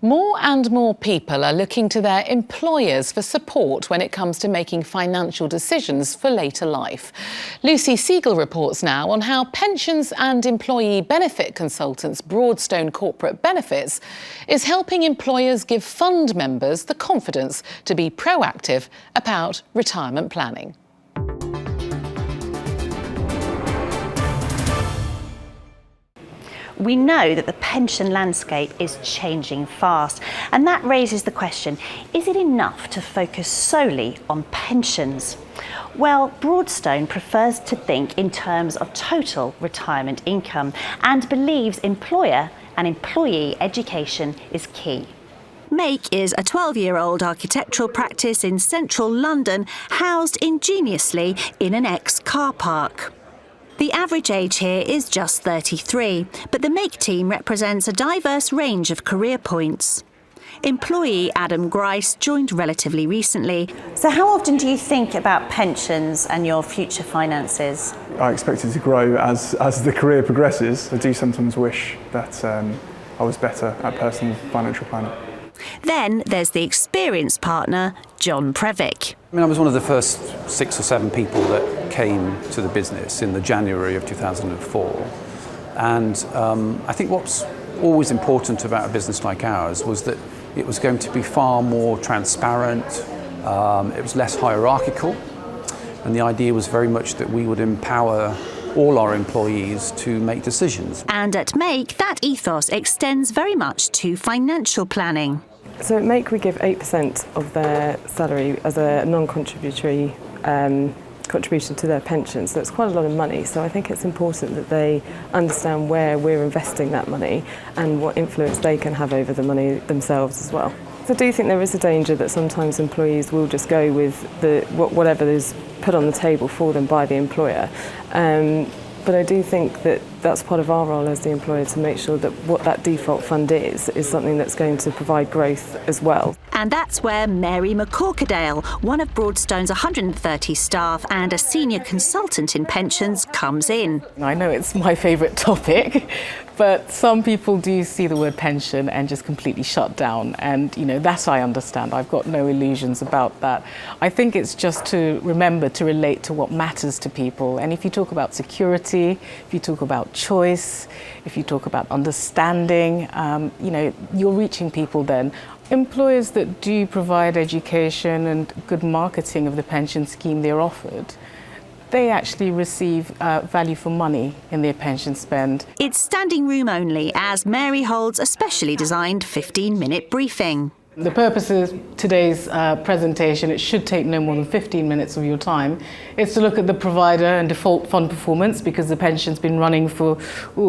More and more people are looking to their employers for support when it comes to making financial decisions for later life. Lucy Siegle reports now on how pensions and employee benefit consultants Broadstone Corporate Benefits is helping employers give fund members the confidence to be proactive about retirement planning. We know that the pension landscape is changing fast, and that raises the question, is it enough to focus solely on pensions? Well, Broadstone prefers to think in terms of total retirement income and believes employer and employee education is key. Make is a 12-year-old architectural practice in central London, housed ingeniously in an ex-car park. The average age here is just 33, but the Make team represents a diverse range of career points. Employee Adam Grice joined relatively recently. So how often do you think about pensions and your future finances? I expect it to grow as the career progresses. I do sometimes wish that I was better at personal financial planning. Then there's the experienced partner, John Previck. I was one of the first 6 or 7 people that came to the business in the January of 2004. And I think what's always important about a business like ours was that it was going to be far more transparent, it was less hierarchical, and the idea was very much that we would empower all our employees to make decisions. And at Make, that ethos extends very much to financial planning. So at Make we give 8% of their salary as a non-contributory contribution to their pension, so it's quite a lot of money. So I think it's important that they understand where we're investing that money and what influence they can have over the money themselves as well. So I do think there is a danger that sometimes employees will just go with whatever is put on the table for them by the employer. But I do think that that's part of our role as the employer to make sure that what that default fund is something that's going to provide growth as well. And that's where Mary MacCorquodale, one of Broadstone's 130 staff and a senior consultant in pensions, comes in. I know it's my favourite topic, but some people do see the word pension and just completely shut down. And, that I understand. I've got no illusions about that. I think it's just to remember to relate to what matters to people. And if you talk about security, if you talk about choice, if you talk about understanding, you're reaching people then. Employers that do provide education and good marketing of the pension scheme they're offered, they actually receive value for money in their pension spend. It's standing room only as Mary holds a specially designed 15-minute briefing. The purpose of today's presentation, it should take no more than 15 minutes of your time, is to look at the provider and default fund performance, because the pension's been running for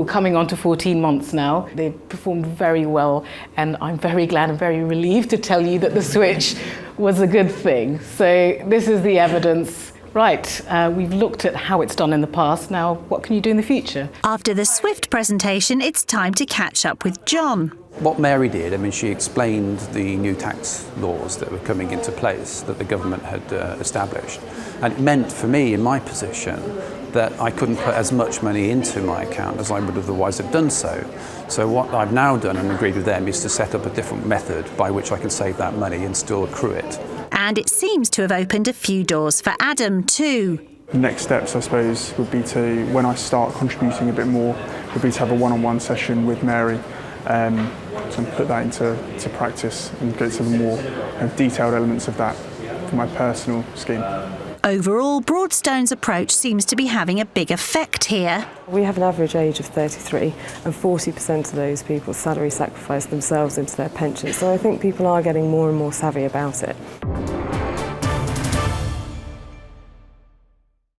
coming on to 14 months now. They've performed very well, and I'm very glad and very relieved to tell you that the switch was a good thing. So this is the evidence. Right, we've looked at how it's done in the past. Now, what can you do in the future? After the swift presentation, it's time to catch up with John. What Mary did, she explained the new tax laws that were coming into place that the government had established. And it meant for me, in my position, that I couldn't put as much money into my account as I would otherwise have done so. So what I've now done and agreed with them is to set up a different method by which I can save that money and still accrue it. And it seems to have opened a few doors for Adam too. The next steps, I suppose, would be to, when I start contributing a bit more, would be to have a one-on-one session with Mary, to put that into practice and go to the more detailed elements of that for my personal scheme. Overall, Broadstone's approach seems to be having a big effect here. We have an average age of 33 and 40% of those people salary sacrifice themselves into their pension. So I think people are getting more and more savvy about it.